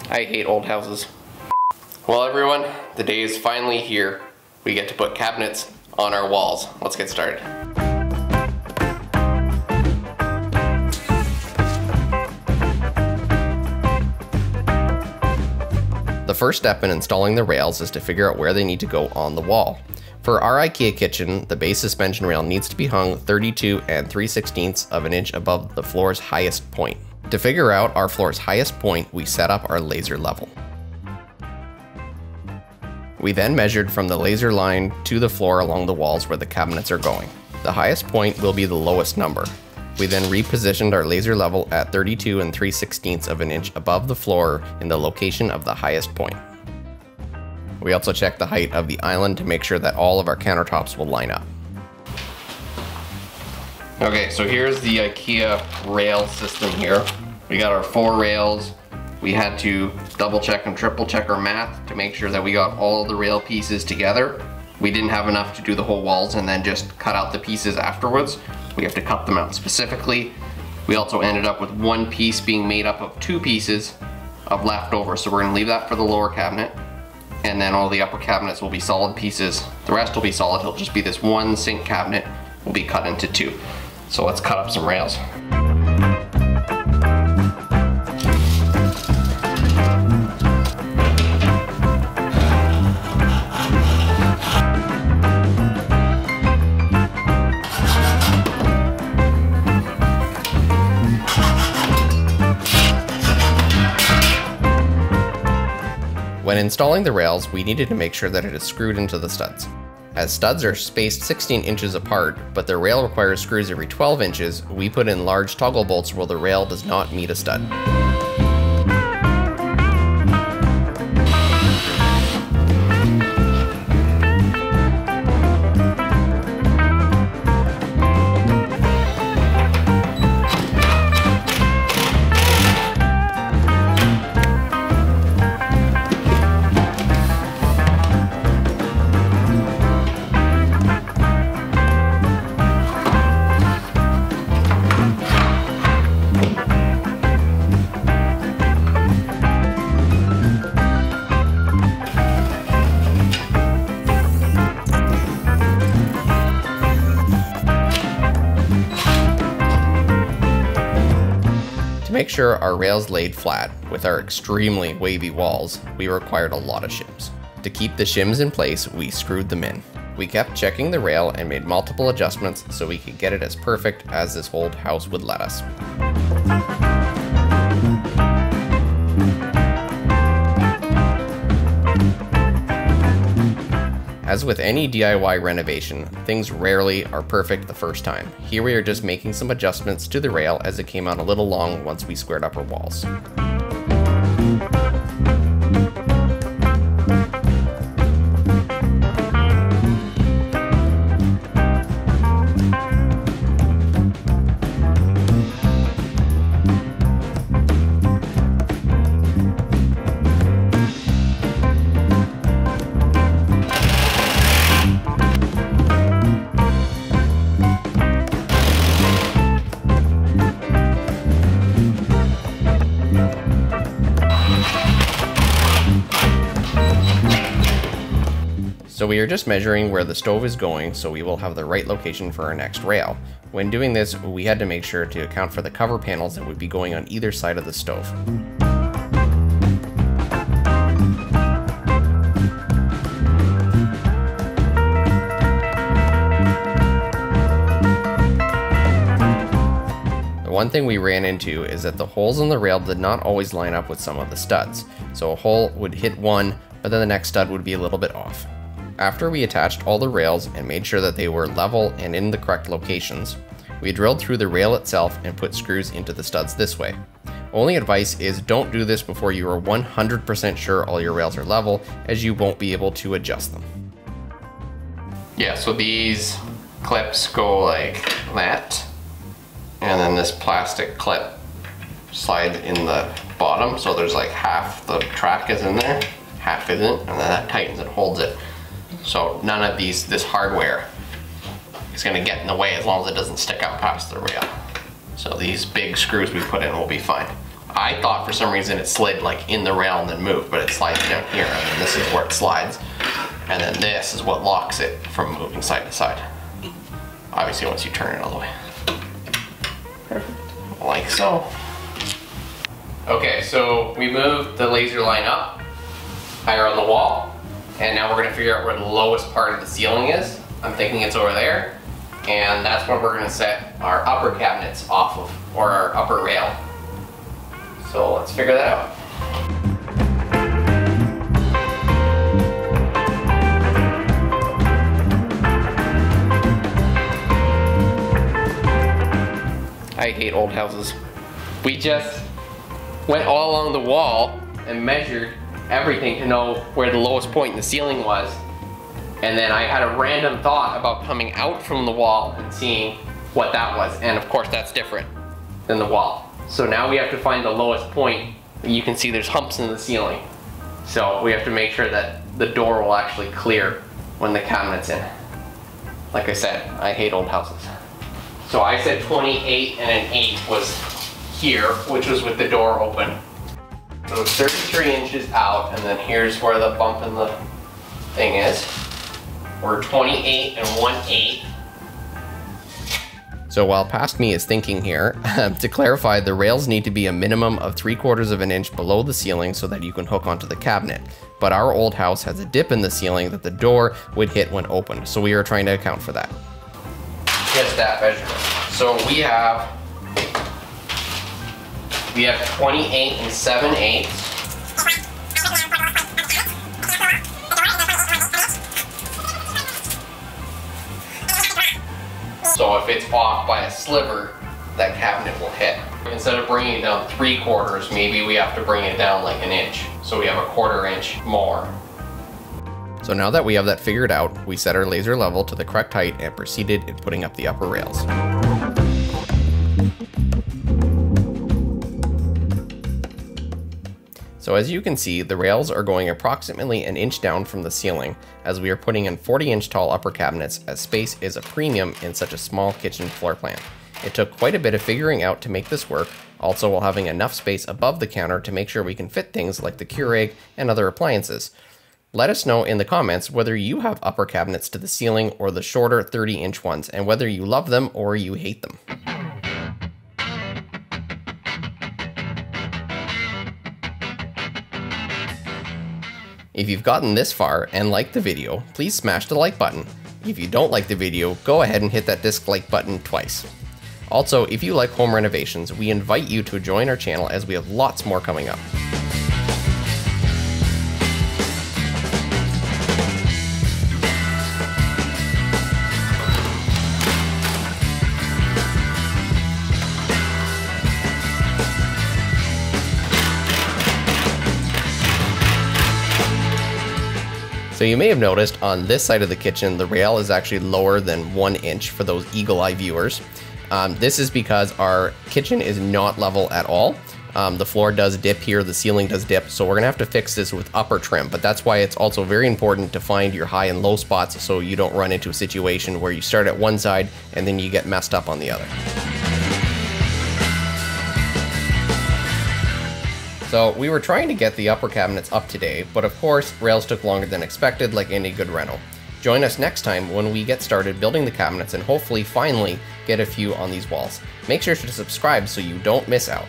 I hate old houses. Well everyone, the day is finally here. We get to put cabinets on our walls. Let's get started. The first step in installing the rails is to figure out where they need to go on the wall. For our IKEA kitchen, the base suspension rail needs to be hung 32 and 3/16 of an inch above the floor's highest point. To figure out our floor's highest point, we set up our laser level. We then measured from the laser line to the floor along the walls where the cabinets are going. The highest point will be the lowest number. We then repositioned our laser level at 32 and 3/16 of an inch above the floor in the location of the highest point. We also checked the height of the island to make sure that all of our countertops will line up. Okay, so here's the IKEA rail system here. We got our 4 rails. We had to double check and triple check our math to make sure that we got all of the rail pieces together. We didn't have enough to do the whole walls and then just cut out the pieces afterwards. We have to cut them out specifically. We also ended up with one piece being made up of 2 pieces of leftover, so we're gonna leave that for the lower cabinet. And then all the upper cabinets will be solid pieces. The rest will be solid. It'll just be this one sink cabinet will be cut into 2. So let's cut up some rails. When installing the rails, we needed to make sure that it is screwed into the studs. As studs are spaced 16 inches apart, but the rail requires screws every 12 inches, we put in large toggle bolts where the rail does not meet a stud. To make sure our rails laid flat with our extremely wavy walls, we required a lot of shims. To keep the shims in place, we screwed them in. We kept checking the rail and made multiple adjustments so we could get it as perfect as this old house would let us. As with any DIY renovation, things rarely are perfect the first time. Here we are just making some adjustments to the rail as it came out a little long once we squared up our walls. So we are just measuring where the stove is going so we will have the right location for our next rail. When doing this, we had to make sure to account for the cover panels that would be going on either side of the stove. The one thing we ran into is that the holes in the rail did not always line up with some of the studs. So a hole would hit one, but then the next stud would be a little bit off. After we attached all the rails and made sure that they were level and in the correct locations, we drilled through the rail itself and put screws into the studs this way. Only advice is don't do this before you are 100% sure all your rails are level, as you won't be able to adjust them. Yeah, so these clips go like that, and then this plastic clip slides in the bottom, so there's like half the track is in there, half isn't, and then that tightens and holds it. So none of this hardware is going to get in the way as long as it doesn't stick out past the rail. So these big screws we put in will be fine. I thought for some reason it slid like in the rail and then moved, but it slides down here, and then this is where it slides. And then this is what locks it from moving side to side. Obviously once you turn it all the way. Perfect. Like so. Okay, so we moved the laser line up, higher on the wall, and now we're gonna figure out where the lowest part of the ceiling is. I'm thinking it's over there, and that's where we're gonna set our upper cabinets off of, or our upper rail. So let's figure that out. I hate old houses. We just went all along the wall and measured everything to know where the lowest point in the ceiling was. And then I had a random thought about coming out from the wall and seeing what that was. And of course that's different than the wall. So now we have to find the lowest point. You can see there's humps in the ceiling. So we have to make sure that the door will actually clear when the cabinet's in. Like I said, I hate old houses. So I said 28 and an 8 was here, which was with the door open. So 33 inches out, and then here's where the bump in the thing is. We're 28 and 1/8. So while past me is thinking here, to clarify, the rails need to be a minimum of 3/4 of an inch below the ceiling so that you can hook onto the cabinet. But our old house has a dip in the ceiling that the door would hit when opened, so we are trying to account for that. Just that measurement. So we have 28 and 7/8. So if it's off by a sliver, that cabinet will hit. Instead of bringing it down 3/4, maybe we have to bring it down like an inch. So we have a 1/4 inch more. So now that we have that figured out, we set our laser level to the correct height and proceeded in putting up the upper rails. So as you can see, the rails are going approximately an inch down from the ceiling, as we are putting in 40-inch tall upper cabinets, as space is a premium in such a small kitchen floor plan. It took quite a bit of figuring out to make this work, also while having enough space above the counter to make sure we can fit things like the Keurig and other appliances. Let us know in the comments whether you have upper cabinets to the ceiling or the shorter 30-inch ones, and whether you love them or you hate them. If you've gotten this far and liked the video, please smash the like button. If you don't like the video, go ahead and hit that dislike button twice. Also, if you like home renovations, we invite you to join our channel as we have lots more coming up. So you may have noticed on this side of the kitchen, the rail is actually lower than 1 inch for those eagle eye viewers. This is because our kitchen is not level at all. The floor does dip here, the ceiling does dip, so we're gonna have to fix this with upper trim, but that's why it's also very important to find your high and low spots so you don't run into a situation where you start at one side and then you get messed up on the other. So we were trying to get the upper cabinets up today, but of course, rails took longer than expected like any good reno. Join us next time when we get started building the cabinets and hopefully finally get a few on these walls. Make sure to subscribe so you don't miss out.